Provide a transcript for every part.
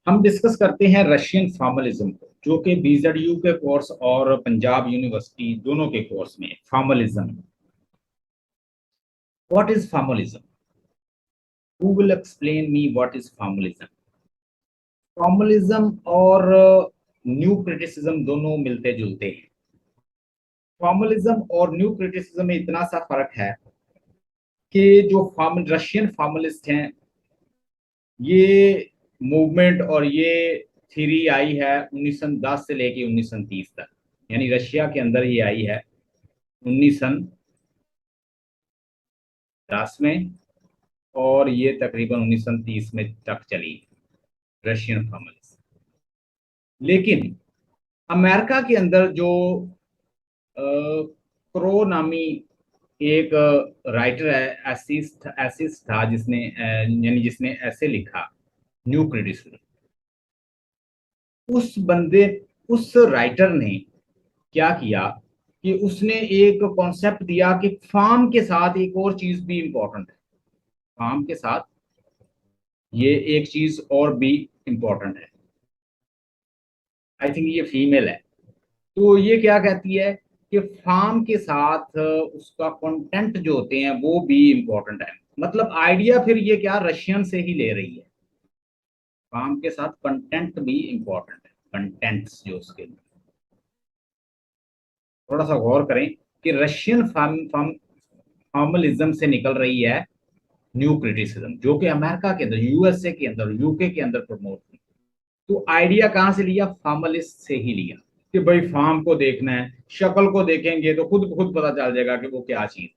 हम डिस्कस करते हैं रशियन फॉर्मलिज्म को, जो कि बीजेडयू के कोर्स और पंजाब यूनिवर्सिटी दोनों के कोर्स में formalism. What is formalism? Who will explain me what is formalism? Formalism और न्यू क्रिटिसिज्म दोनों मिलते जुलते हैं। फॉर्मलिज्म और न्यू क्रिटिसिज्म में इतना सा फर्क है कि जो रशियन फॉर्मलिस्ट हैं, ये मूवमेंट और ये थ्योरी आई है 1910 से लेके 1930 तक, यानी रशिया के अंदर ये आई है 1910 में, और ये तकरीबन 1930 में तक चली रशियन फॉर्मलिज्म। लेकिन अमेरिका के अंदर जो क्रो नामी एक राइटर है, एसिस्ट था, जिसने यानी जिसने ऐसे लिखा न्यू क्रिटिसिज्म। उस बंदे, उस राइटर ने क्या किया कि उसने एक कॉन्सेप्ट दिया कि फार्म के साथ एक और चीज भी इंपॉर्टेंट है। फार्म के साथ ये एक चीज और भी इंपॉर्टेंट है। आई थिंक ये फीमेल है। तो ये क्या कहती है कि फार्म के साथ उसका कंटेंट जो होते हैं वो भी इंपॉर्टेंट है। मतलब आइडिया फिर ये क्या रशियन से ही ले रही है। फार्म के साथ कंटेंट भी इंपॉर्टेंट है, कंटेंट्स जो उसके। थोड़ा सा गौर करें कि रशियन फॉर्मलिज्म से निकल रही है न्यू क्रिटिसिज्म, जो कि अमेरिका के अंदर, यूएसए के अंदर, यूके के अंदर प्रमोट हुई। तो आइडिया कहां से लिया? फॉर्मलिस्ट से ही लिया कि भाई फॉर्म को देखना है, शक्ल को देखेंगे तो खुद खुद पता चल जाएगा कि वो क्या चीज,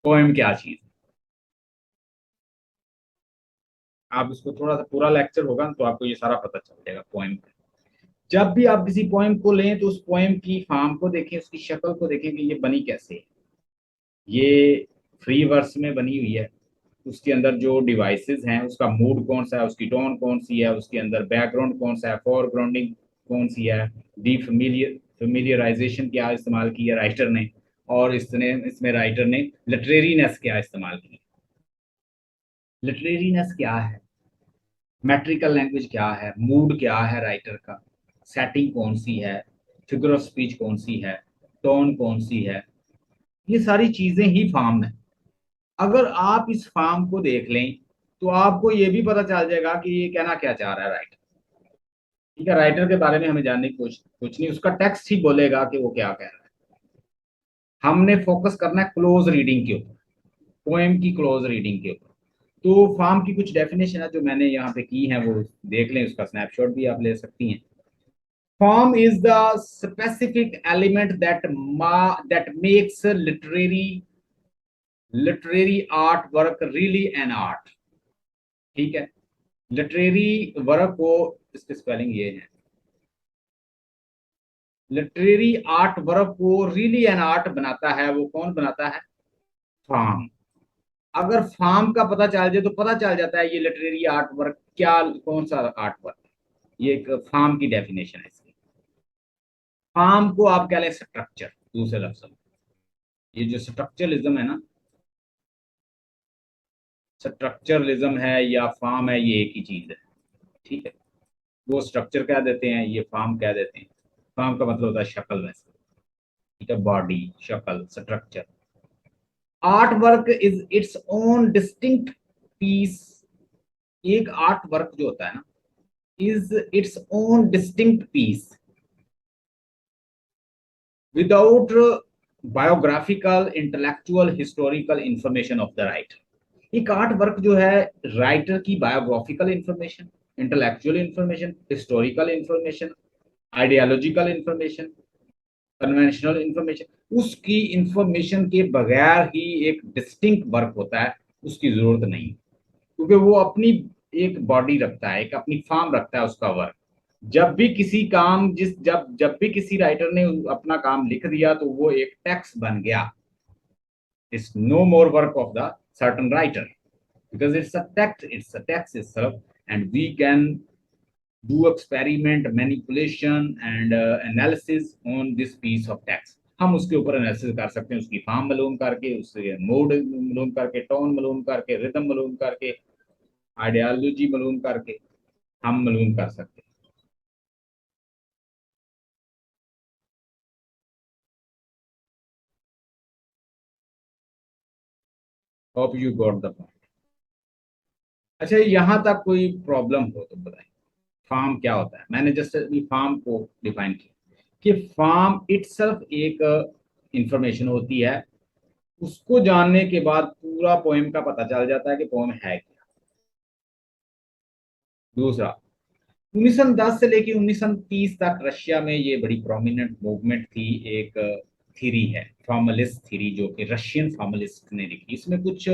पोएम क्या चीज। आप इसको थोड़ा सा पूरा लेक्चर होगा ना तो आपको ये सारा पता चल जाएगा पोएम का। जब भी आप किसी पोएम को लें तो उस पोएम की फॉर्म को देखें, उसकी शक्ल को देखें कि ये बनी कैसे है। ये फ्री वर्स में बनी हुई है, उसके अंदर जो डिवाइसेस हैं, उसका मूड कौन सा है, उसकी टोन कौन सी है, उसके अंदर बैकग्राउंड कौन सा है, फोरग्राउंडिंग कौन सी है, डी फेमिलियराइजेशन क्या इस्तेमाल की है राइटर ने, और इसमें राइटर ने लिटरेरीनेस क्या इस्तेमाल की। लिटरेरीनेस क्या है, मैट्रिकल लैंग्वेज क्या है, मूड क्या है राइटर का, सेटिंग कौन सी है, फिगर ऑफ स्पीच कौन सी है, टोन कौन सी है, ये सारी चीजें ही फॉर्म है। अगर आप इस फॉर्म को देख लें तो आपको ये भी पता चल जाएगा कि ये कहना क्या चाह रहा है राइटर। ठीक है, राइटर के बारे में हमें जानने की कुछ नहीं, उसका टेक्स्ट ही बोलेगा कि वो क्या कह रहा है। हमने फोकस करना है क्लोज रीडिंग के ऊपर, पोएम की क्लोज रीडिंग के ऊपर। तो फॉर्म की कुछ डेफिनेशन है जो मैंने यहाँ पे की है, वो देख लें, उसका स्नैपशॉट भी आप ले सकती हैं। Form is the specific element that makes literary artwork really an art। ठीक है, लिटरेरी वर्क को, इसकी स्पेलिंग ये है, लिटरेरी आर्ट वर्क को रियली एन आर्ट बनाता है, वो कौन बनाता है? फॉर्म। अगर फॉर्म का पता चल जाए तो पता चल जाता है ये लिटरेरी आर्ट वर्क क्या, कौन सा आर्ट वर्क है। ये एक फॉर्म की डेफिनेशन है इसकी। फॉर्म को आप कह लें स्ट्रक्चर, दूसरे लफ्ज में। ये जो स्ट्रक्चरलिज्म है ना, स्ट्रक्चरलिज्म है या फॉर्म है, ये एक ही चीज है। ठीक है, वो स्ट्रक्चर कह देते हैं, ये फॉर्म कह देते हैं। फॉर्म का मतलब होता है शक्ल वैसे। ठीक है, बॉडी, शक्ल, structure. Art work is its own distinct piece. एक आर्ट वर्क जो होता है ना, is its own distinct piece without biographical, intellectual, historical information of the writer. एक आर्ट वर्क जो है, राइटर की biographical information, intellectual information, historical information, ideological information, conventional information, उसकी इंफॉर्मेशन के बगैर ही एक डिस्टिंक्ट वर्क होता है, उसकी जरूरत नहीं। क्योंकि वो अपनी एक बॉडी रखता है, एक अपनी फॉर्म रखता है उसका वर्क। जब भी किसी काम, जिस जब जब भी किसी राइटर ने अपना काम लिख दिया तो वो एक टेक्स्ट बन गया। It's no more work of the certain writer, because it's a text itself, and we can do experiment, manipulation and analysis on this piece of text। हम उसके ऊपर एनालिसिस कर सकते हैं, उसकी फॉर्म मालूम करके, उसके मोड मालूम करके, टोन मालूम करके, रिदम मालूम करके, आइडियोलॉजी मालूम करके। हम मालूम कर सकते हैं। Hope you got the point. अच्छा, यहाँ तक कोई प्रॉब्लम हो तो बताइए। फार्म क्या होता है? मैंने जस्ट अभी फार्म को डिफाइन किया कि फार्म इटसेल्फ एक इंफॉर्मेशन होती है। उसको जानने के बाद पूरा पोएम का पता चल जाता है कि पोएम है क्या। दूसरा, 1910 से लेकर 1930 तक रशिया में ये बड़ी प्रोमिनेंट मूवमेंट थी। एक थ्योरी है फॉर्मलिस्ट थ्योरी, जो कि रशियन फॉर्मलिस्ट ने लिखी। इसमें कुछ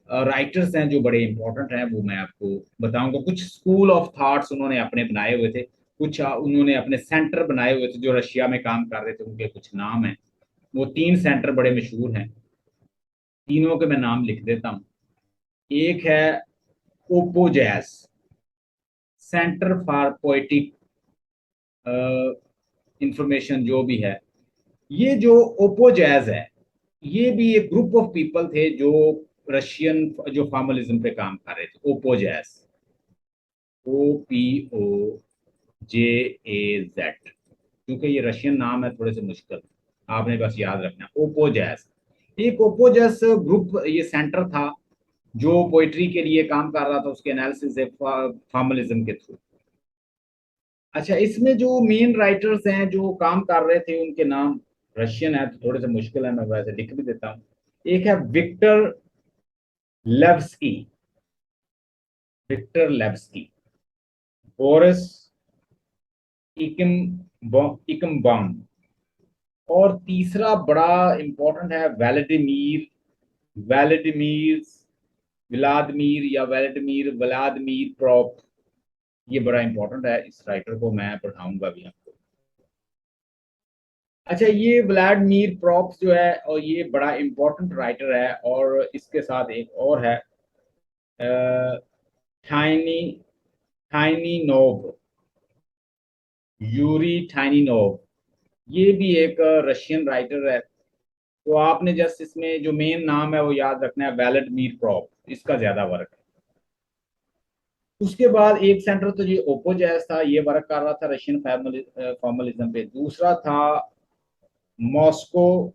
राइटर्स हैं जो बड़े इंपॉर्टेंट हैं, वो मैं आपको बताऊंगा। कुछ स्कूल ऑफ थॉट्स उन्होंने अपने बनाए हुए थे, कुछ उन्होंने अपने सेंटर बनाए हुए थे जो रशिया में काम कर रहे थे। उनके कुछ नाम हैं, वो तीन सेंटर बड़े मशहूर हैं। तीनों के मैं नाम लिख देता हूँ। एक है ओपोजैस, सेंटर फॉर पोएटिक इंफॉर्मेशन जो भी है। ये जो ओपोजैज है, ये भी एक ग्रुप ऑफ पीपल थे जो रशियन जो फॉर्मलिज्म पे काम कर रहे थे। ओपोजैज, OPOJAZ, क्योंकि ये रशियन नाम है, थोड़े से मुश्किल, आपने बस याद रखना ओपोजैज। एक ओपोजैज ग्रुप, ये सेंटर था जो पोइट्री के लिए काम कर रहा था, उसके एनालिसिस फॉर्मलिज्म के थ्रू। अच्छा, इसमें जो मेन राइटर्स हैं जो काम कर रहे थे, उनके नाम रशियन है तो थोड़े से मुश्किल है, मैं वैसे लिख भी देता हूँ। एक है विक्टर लेव्स्की, विक्टर लेव्स्की, बोरिस इकमबाम, और तीसरा बड़ा इंपॉर्टेंट है व्लादिमीर, व्लादिमीर व्लादिमीर या व्लादिमीर व्लादिमीर प्रॉप। ये बड़ा इंपॉर्टेंट है, इस राइटर को मैं पढ़ाऊंगा भी आपको। अच्छा, ये व्लादिमीर प्रॉप्स जो है, और ये बड़ा इंपॉर्टेंट राइटर है। और इसके साथ एक और है, Tyni Tynyanov, Yury Tynyanov. ये भी एक रशियन राइटर है। तो आपने जस्ट इसमें जो मेन नाम है वो याद रखना है, व्लादिमीर प्रॉप, इसका ज्यादा वर्क है। उसके बाद एक सेंटर तो ये ओपोजैज था, ये वर्क कर रहा था रशियन फॉर्मलिज्म पे। दूसरा था Moscow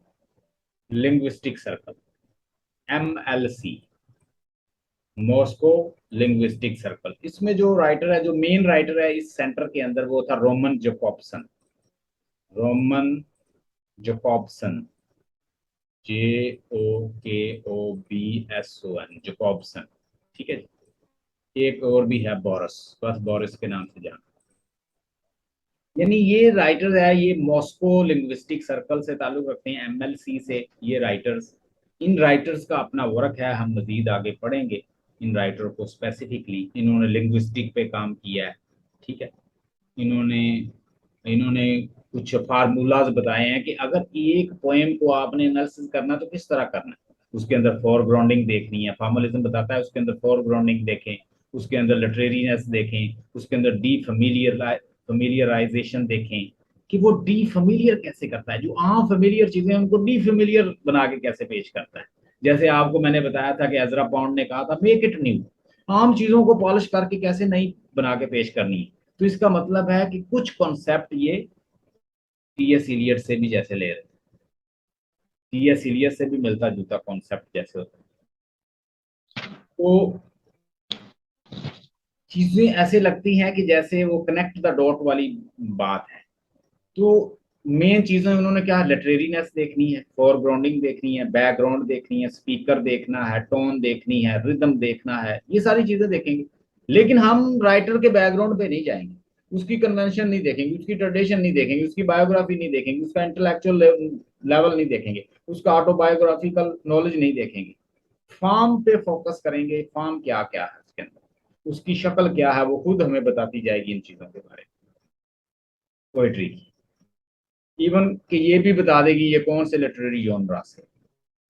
Linguistic circle, MLC, Moscow Linguistic circle. इसमें जो राइटर है, जो मेन राइटर है इस सेंटर के अंदर, वो था Roman Jacobson, Roman Jacobson, JOKOBSON, Jacobson. ठीक है जी। एक और भी है बोरस, बस बोरस के नाम से जाना। यानी ये राइटर है, ये मॉस्को लिंग्विस्टिक सर्कल से ताल्लुक रखते हैं, MLC से ये राइटर्स। इन राइटर्स का अपना वर्क है, हम मजीद आगे पढ़ेंगे इन राइटर को स्पेसिफिकली। इन्होंने लिंग्विस्टिक पे काम किया है, ठीक है। इन्होंने इन्होंने कुछ फार्मूलाज बताए हैं कि अगर एक पोएम को आपने एनालिसिस करना तो किस तरह करना है। उसके अंदर फोरग्राउंडिंग देखनी है, फॉर्मलिज्म बताता है उसके अंदर फोरग्राउंडिंग देखें, उसके अंदर लिटरेरीनेस देखें, उसके अंदर डी फमिलियराइजेशन देखें कि वो डी फमिलियर कैसे करता है, जो आम फेमिलियर चीजें हैं उनको डी फेमिलियर बना के कैसे पेश करता है। जैसे आपको मैंने बताया था कि एजरा पॉन्ड ने कहा था मेक इट न्यू, आम चीजों को पॉलिश करके कैसे नई बना के पेश करनी है। तो इसका मतलब है कि कुछ कॉन्सेप्ट ये T.S. इलियट से भी जैसे ले रहे, T.S. इलियट से भी मिलता जुलता कॉन्सेप्ट जैसे होता है। तो चीजें ऐसे लगती हैं कि जैसे वो कनेक्ट द डॉट वाली बात है। तो मेन चीजें उन्होंने क्या, लिटरेरीनेस देखनी है, फोरग्राउंडिंग देखनी है, बैकग्राउंड देखनी है, स्पीकर देखना है, टोन देखनी है, रिदम देखना है, ये सारी चीजें देखेंगे। लेकिन हम राइटर के बैकग्राउंड पे नहीं जाएंगे, उसकी कन्वेंशन नहीं देखेंगे, उसकी ट्रेडिशन नहीं देखेंगे, उसकी बायोग्राफी नहीं देखेंगे, उसका इंटेलेक्चुअल लेवल नहीं देखेंगे, उसका ऑटोबायोग्राफिकल नॉलेज नहीं देखेंगे। फॉर्म पे फोकस करेंगे, फॉर्म क्या क्या है उसके अंदर, उसकी शक्ल क्या है, वो खुद हमें बताती जाएगी इन चीजों के बारे में, पोएट्री की। इवन कि ये भी बता देगी ये कौन से लिटरेरी जॉनरा से।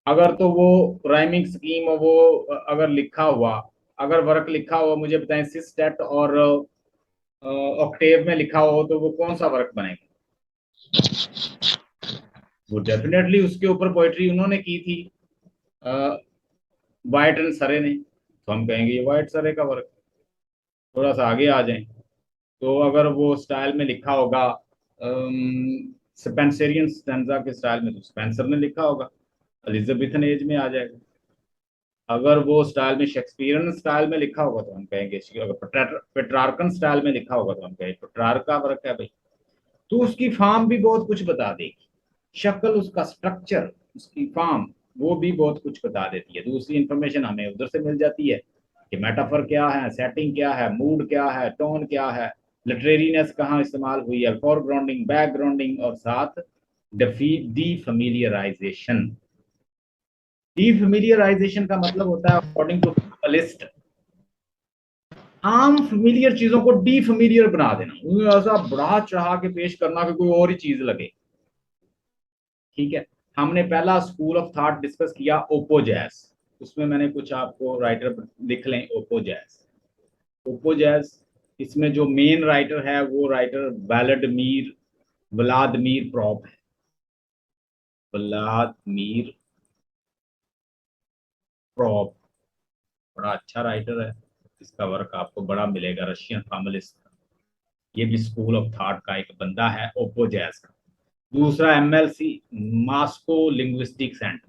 अगर तो वो राइमिंग स्कीम, वो अगर लिखा हुआ, अगर वर्क लिखा हुआ, मुझे बताएं सिस्टेट और ऑक्टेव में लिखा हो तो वो कौन सा वर्क बनेगा। वो डेफिनेटली उसके ऊपर पोइट्री उन्होंने की थी वाइट एंड सरे ने, तो हम कहेंगे ये वाइट सरे का वर्क। थोड़ा सा आगे आ जाएं, तो अगर वो स्टाइल में लिखा होगा स्पेंसरियन स्टेंजा के स्टाइल में, तो स्पेंसर ने लिखा होगा, एलिजाबेथन एज में आ जाएगा। अगर वो स्टाइल में शेक्सपियरन स्टाइल में लिखा होगा तो हम कहेंगे, अगर पेट्रार्कन स्टाइल में लिखा होगा तो हम कहेंगे पेट्रार्क का वर्क है भाई। तो उसकी फॉर्म भी बहुत कुछ बता देगी, शक्ल, उसका स्ट्रक्चर, उसकी फॉर्म, वो भी बहुत कुछ बता देती है। दूसरी इंफॉर्मेशन हमें उधर से मिल जाती है कि मेटाफर क्या है, सेटिंग क्या है, मूड क्या है, टोन क्या है, लिटरेरीनेस कहाँ इस्तेमाल हुई है, फोरग्राउंडिंग, बैकग्राउंडिंग, और साथ डी फैमिलियराइजेशन। डीफेमिलियराइजेशन का मतलब होता है अकॉर्डिंग टू लिस्ट, आम फेमिलियर चीजों को डीफेमिलियर बना देना, उन्हें ऐसा बढ़ा चढ़ा के पेश करना कि कोई और ही चीज लगे। ठीक है, हमने पहला स्कूल ऑफ थॉट डिस्कस किया ओपोजैस, उसमें मैंने कुछ आपको राइटर लिख लें। ओपोजैस, ओपोजैस, इसमें जो मेन राइटर है वो राइटर व्लादिमीर प्रॉप है। व्लादिमीर प्रॉप बड़ा अच्छा राइटर है, इसका वर्क आपको बड़ा मिलेगा, रशियन फॉर्मलिस्ट। ये भी स्कूल ऑफ थॉट का एक बंदा है, ओपोजैस का। दूसरा एमएलसी, मास्को लिंग्विस्टिक सेंटर,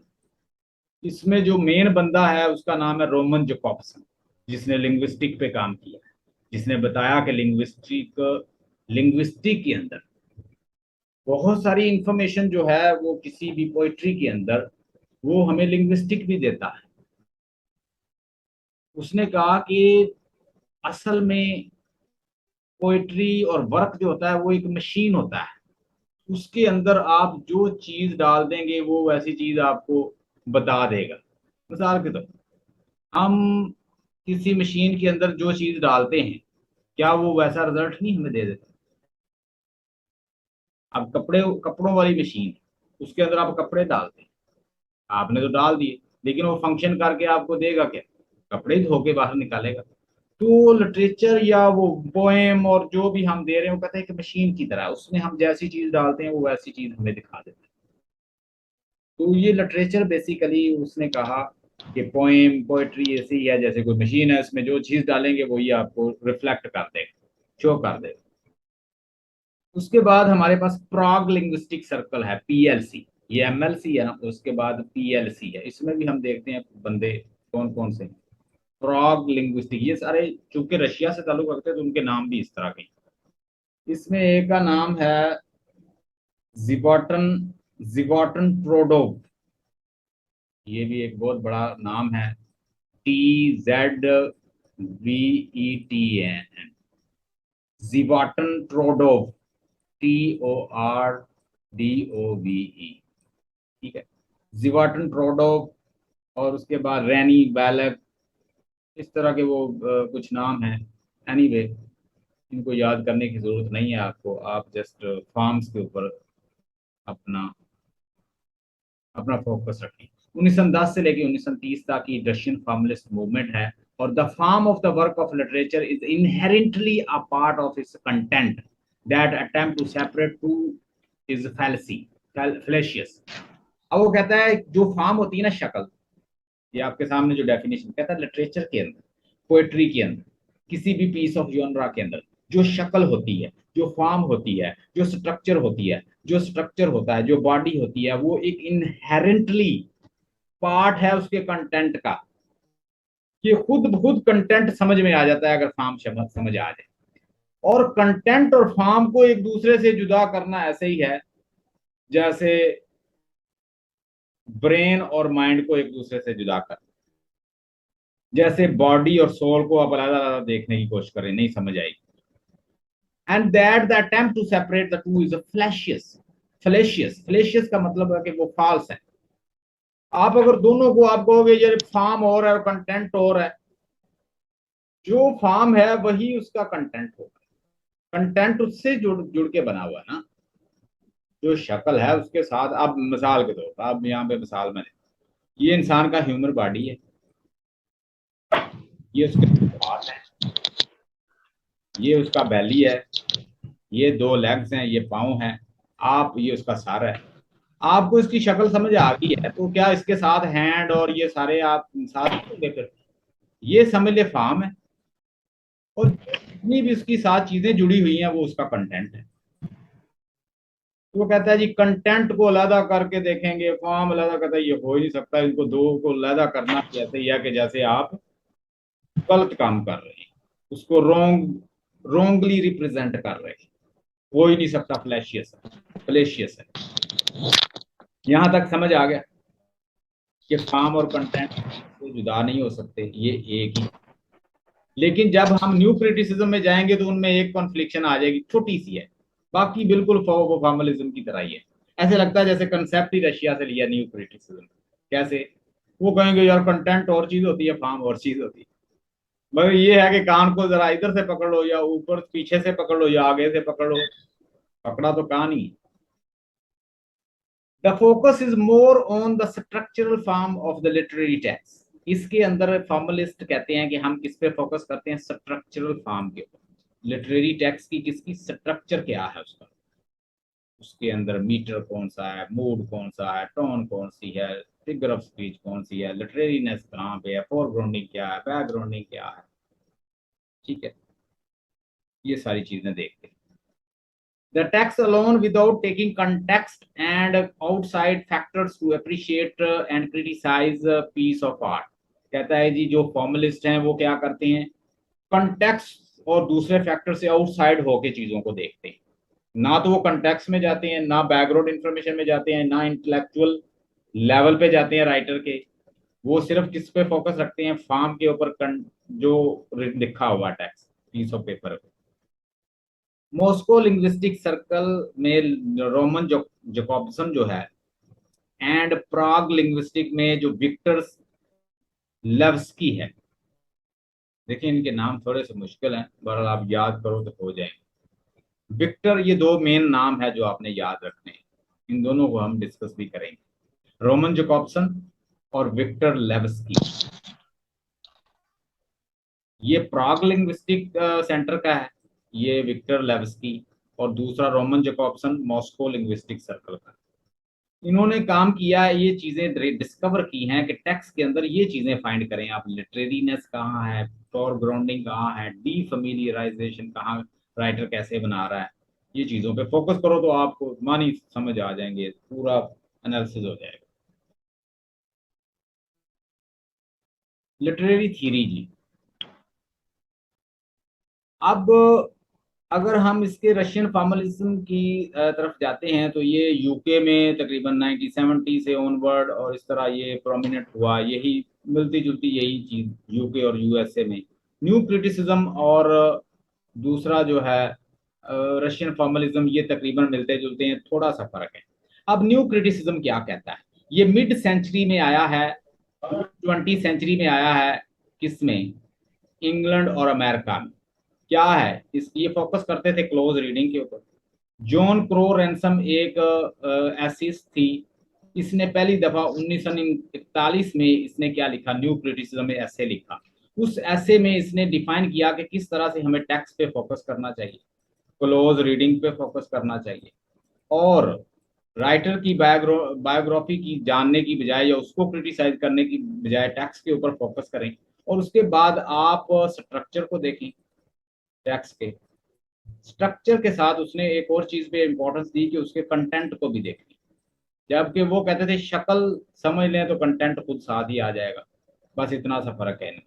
इसमें जो मेन बंदा है उसका नाम है रोमन जैकॉब्सन, जिसने लिंग्विस्टिक पे काम किया, जिसने बताया कि लिंग्विस्टिक के अंदर बहुत सारी इंफॉर्मेशन जो है वो किसी भी पोइट्री के अंदर वो हमें लिंग्विस्टिक भी देता है। उसने कहा कि असल में पोइट्री और वर्क जो होता है वो एक मशीन होता है, उसके अंदर आप जो चीज डाल देंगे वो वैसी चीज आपको बता देगा। मिसाल के तौर, हम किसी मशीन के अंदर जो चीज डालते हैं, क्या वो वैसा रिजल्ट नहीं हमें दे देता? अब कपड़ों वाली मशीन, उसके अंदर आप कपड़े डालते हैं, आपने तो डाल दिए, लेकिन वो फंक्शन करके आपको देगा क्या? कपड़े ही धो के बाहर निकालेगा। तो लिटरेचर या वो पोएम और जो भी हम दे रहे हैं वो कहते हैं कि मशीन की तरह, उसमें हम जैसी चीज डालते हैं वो वैसी चीज हमें दिखा देता है। तो ये लिटरेचर बेसिकली उसने कहा कि पोएम पोएट्री ऐसी ही है जैसे कोई मशीन है, इसमें जो चीज डालेंगे वही आपको रिफ्लेक्ट कर देगा, शो कर देगा। उसके बाद हमारे पास प्राग लिंग्विस्टिक सर्कल है, पीएलसी। ये एमएलसी है ना, उसके बाद पीएलसी है, इसमें भी हम देखते हैं बंदे कौन कौन से। प्राग लिंग्विस्टिक, ये सारे चूंकि रशिया से ताल्लुक रखते हैं तो उनके नाम भी इस तरह के। इसमें एक का नाम है जिबॉटन जिबॉटन ट्रोडोव, ये भी एक बहुत बड़ा नाम है, TZVETN, जिवाटन ट्रोडोव, TORDOVE। ठीक है, जिवाटन ट्रोडोव, और उसके बाद रैनी बैलक, इस तरह के वो कुछ नाम है। एनीवे, इनको याद करने की जरूरत नहीं है आपको, आप जस्ट फॉर्म्स के ऊपर अपना अपना फोकस रखें। 1910 से लेकर 1930 तक की रशियन फॉर्मलिस्ट मूवमेंट है, और the form of the work of literature is inherently a part of its content that attempt to separate two is fallacious. अब वो कहता है जो फॉर्म होती है ना, शक्ल, ये आपके सामने जो डेफिनेशन कहता है, लिटरेचर के अंदर, पोएट्री के अंदर, किसी भी पीस ऑफ जॉनरा के अंदर जो शक्ल होती है, जो फॉर्म होती है, जो स्ट्रक्चर होती है, जो स्ट्रक्चर होता है, जो बॉडी होती है, वो एक इनहेरेंटली पार्ट है उसके कंटेंट का। ये खुद ब खुद कंटेंट समझ में आ जाता है अगर फॉर्म समझ आ जाए। और कंटेंट और फॉर्म को एक दूसरे से जुदा करना ऐसे ही है जैसे ब्रेन और माइंड को एक दूसरे से जुदा कर, जैसे बॉडी और सोल को आप अलग अलग देखने की कोशिश करें, नहीं समझ आएगी। And that the attempt to separate the two is fallacious. Fallacious का मतलब है कि वो फॉल्स है। आप अगर दोनों को आप कहोगे ये फॉर्म और है और कंटेंट और है, जो फॉर्म है वही उसका कंटेंट होगा, कंटेंट उससे जुड़ के बना हुआ है ना। जो शक्ल है उसके साथ, अब मिसाल के तौर पर, अब यहाँ पे मिसाल मैंने, ये इंसान का ह्यूमन बॉडी है, ये उसके हाथ है, ये उसका बैली है, ये दो लेग्स हैं, ये पाँव हैं, आप ये उसका सर है। आपको इसकी शक्ल समझ आ गई है तो क्या इसके साथ हैंड और ये सारे आप साथ होंगे? फिर ये समझ ले फॉर्म है। और जितनी भी उसकी साथ चीजें जुड़ी हुई हैं वो उसका कंटेंट है। तो वो कहता है जी कंटेंट को अलग करके देखेंगे, फॉर्म अलग करता है, ये हो ही नहीं सकता, इनको दो को अलग करना जैसे ही है कि जैसे आप गलत काम कर रहे हैं, उसको रोंगली रिप्रेजेंट कर रहे हैं, हो ही नहीं सकता, फ्लैशियस है, फ्लेशियस है। यहां तक समझ आ गया कि फॉर्म और कंटेंट से जुदा नहीं हो सकते, ये एक ही। लेकिन जब हम न्यू क्रिटिसिज्म में जाएंगे तो उनमें एक कॉन्फ्लिक्शन आ जाएगी, छोटी सी है, बाकी बिल्कुल वो फॉर्मलिज्म की तरह ही है। ऐसे लगता है जैसे कंसेप्ट ही रशिया से लिया न्यू क्रिटिसिज्म। कैसे? वो कहेंगे यार कंटेंट और चीज होती है, फॉर्म और चीज होती है। मगर ये है कि कान को जरा इधर से पकड़ लो या ऊपर पीछे से पकड़ लो या आगे से पकड़ लो, पकड़ा तो कान ही। The focus is more on the structural form of the literary text. इसके अंदर फॉर्मलिस्ट कहते हैं कि हम किस पे फोकस करते हैं, स्ट्रक्चरल फॉर्म के ऊपर। लिटरेरी टेक्स्ट की किसकी स्ट्रक्चर क्या है उसका, उसके अंदर मीटर कौन सा है, मूड कौन सा है, टोन कौन सी है, फिगर ऑफ स्पीच कौन सी है, लिटरेरीनेस कहाँ पे है, फोरग्राउंडिंग क्या है, बैकग्राउंडिंग क्या है। ठीक है, ये सारी चीजें देखते हैं। The text alone without taking context and outside factors to appreciate and criticize a piece of art। कहता है जी जो फॉर्मलिस्ट हैं वो क्या करते हैं, कंटेक्स्ट और दूसरे फैक्टर से आउटसाइड होके चीजों को देखते हैं। ना तो वो कंटेक्स्ट में जाते हैं, ना बैकग्राउंड इंफॉर्मेशन में जाते हैं, ना इंटेलेक्चुअल लेवल पे जाते हैं राइटर के। वो सिर्फ किस पे फोकस रखते हैं, फॉर्म के ऊपर, जो लिखा हुआ text piece of paper. Moscow Linguistic Circle में रोमन जकोब्सन जो है, एंड प्राग लिंग्विस्टिक में जो विक्टर लेव्स्की है। देखिए इनके नाम थोड़े से मुश्किल हैं, बहरहाल आप याद करो तो हो जाएंगे। विक्टर, ये दो मेन नाम है जो आपने याद रखने हैं, इन दोनों को हम डिस्कस भी करेंगे। रोमन जकोब्सन और विक्टर लेव्स्की, ये प्राग लिंग्विस्टिक सेंटर का है, ये विक्टर लेव्स्की। और दूसरा Roman Jacobson Moscow Linguistic circle का। इन्होंने काम किया है, ये चीजें डिस्कवर की हैं कि टेक्स्ट के अंदर ये चीजें फाइंड करें आप, लिटरेरीनेस कहाँ है, फॉरग्राउंडिंग कहाँ है, डीफेमिलियराइजेशन कहाँ, राइटर कैसे बना रहा है। ये चीजों पे फोकस करो तो आपको मानी समझ आ जाएंगे, पूरा एनालिसिस हो जाएगा। लिटरेरी थ्योरी जी। अब अगर हम इसके रशियन फॉर्मलिज्म की तरफ जाते हैं तो ये यूके में तकरीबन 1970 से ऑनवर्ड और इस तरह ये प्रोमिनेंट हुआ, यही मिलती जुलती यही चीज यूके और यूएसए में। न्यू क्रिटिसिज्म और दूसरा जो है रशियन फॉर्मलिज्म, ये तकरीबन मिलते जुलते हैं, थोड़ा सा फर्क है। अब न्यू क्रिटिसिज्म क्या कहता है, ये मिड सेंचुरी में आया है, 20 सेंचुरी में आया है। किसमें? इंग्लैंड और अमेरिका में। क्या है इस, ये फोकस करते थे क्लोज रीडिंग के ऊपर। जॉन क्रो रैनसम एक एसिस्ट थी, इसने पहली दफा 1941 में इसने क्या लिखा, न्यू क्रिटिसिज्म में ऐसे लिखा। उस ऐसे में इसने डिफाइन किया कि किस तरह से हमें टेक्स्ट पे फोकस करना चाहिए, क्लोज रीडिंग पे फोकस करना चाहिए, और राइटर की बायोग्राफी की जानने की बजाय या उसको क्रिटिसाइज करने की बजाय टेक्स्ट के ऊपर फोकस करें। और उसके बाद आप स्ट्रक्चर को देखें, टेक्स्ट के स्ट्रक्चर के साथ उसने एक और चीज पे इंपॉर्टेंस दी कि उसके कंटेंट को भी देखनी। जबकि वो कहते थे शक्ल समझ लें तो कंटेंट खुद साथ ही आ जाएगा, बस इतना सा फर्क है इनमें।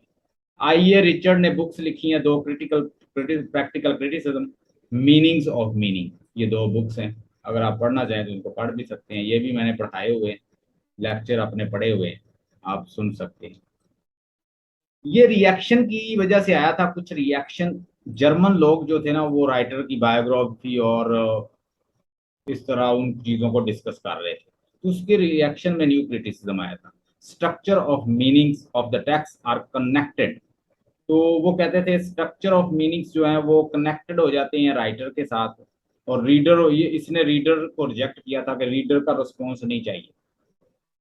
आइए, रिचर्ड ने बुक्स लिखी हैं दो, critical practical criticism, meanings of meaning, ये दो बुक्स हैं। अगर आप पढ़ना चाहें तो इनको पढ़ भी सकते हैं, ये भी मैंने पढ़ाए हुए हैं, लेक्चर अपने पढ़े हुए हैं, आप सुन सकते हैं। ये रिएक्शन की वजह से आया था, कुछ रिएक्शन, जर्मन लोग जो थे ना वो राइटर की बायोग्राफी और इस तरह उन चीजों को डिस्कस कर रहे थे, तो उसके रिएक्शन में न्यू क्रिटिसिज्म आया था। Structure of meanings of the text are connected. तो वो कहते थे स्ट्रक्चर ऑफ मीनिंग्स जो है वो कनेक्टेड हो जाते हैं राइटर के साथ। और रीडर, ये इसने रीडर को रिजेक्ट किया था कि रीडर का रिस्पॉन्स नहीं चाहिए,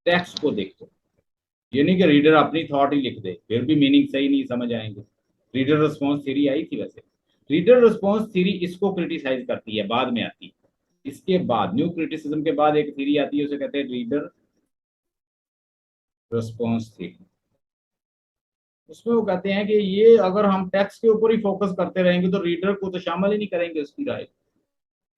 टेक्स्ट को देखो। ये नहीं कि रीडर अपनी थॉट ही लिख दे फिर भी मीनिंग सही नहीं समझ आएंगे। रीडर रिस्पॉन्स थ्योरी आई थी वैसे, रीडर रिस्पॉन्स थ्योरी इसको क्रिटिसाइज करती है, बाद में आती है। इसके बाद न्यू क्रिटिसिज्म के बाद एक थ्योरी आती है, उसे कहते हैं रीडर रिस्पॉन्स थ्योरी। उसमें वो कहते हैं कि ये अगर हम टेक्स्ट के ऊपर ही फोकस करते रहेंगे तो रीडर को तो शामिल ही नहीं करेंगे उसकी राय।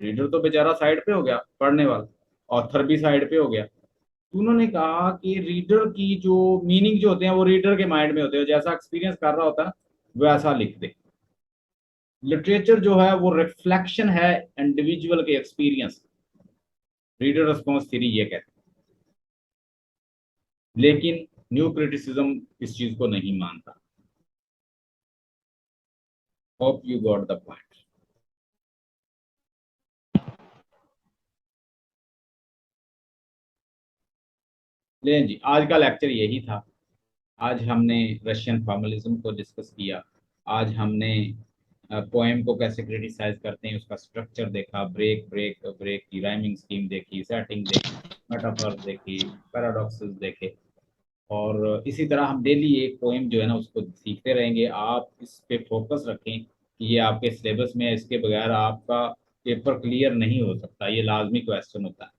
रीडर तो बेचारा साइड पे हो गया, पढ़ने वाला, ऑथर भी साइड पे हो गया। तो उन्होंने कहा कि रीडर की जो मीनिंग जो होते हैं वो रीडर के माइंड में होते हैं, जैसा एक्सपीरियंस कर रहा होता है वैसा लिख दे। लिटरेचर जो है वो रिफ्लेक्शन है इंडिविजुअल के एक्सपीरियंस। रीडर रिस्पॉन्स थ्योरी ये कहते हैं, लेकिन न्यू क्रिटिसिज्म इस चीज को नहीं मानता। Hope you got the point. लेकिन जी आज का लेक्चर यही था। आज हमने रशियन फॉर्मलिज्म को डिस्कस किया। आज हमने पोएम को कैसे क्रिटिसाइज करते हैं उसका स्ट्रक्चर देखा, ब्रेक ब्रेक ब्रेक की राइमिंग स्कीम देखी, सेटिंग देखी, मेटाफर्स देखी, पैराडॉक्सेस देखे। और इसी तरह हम डेली एक पोएम जो है ना उसको सीखते रहेंगे। आप इस पे फोकस रखें कि ये आपके सिलेबस में है, इसके बगैर आपका पेपर क्लियर नहीं हो सकता, ये लाजमी क्वेश्चन होता है।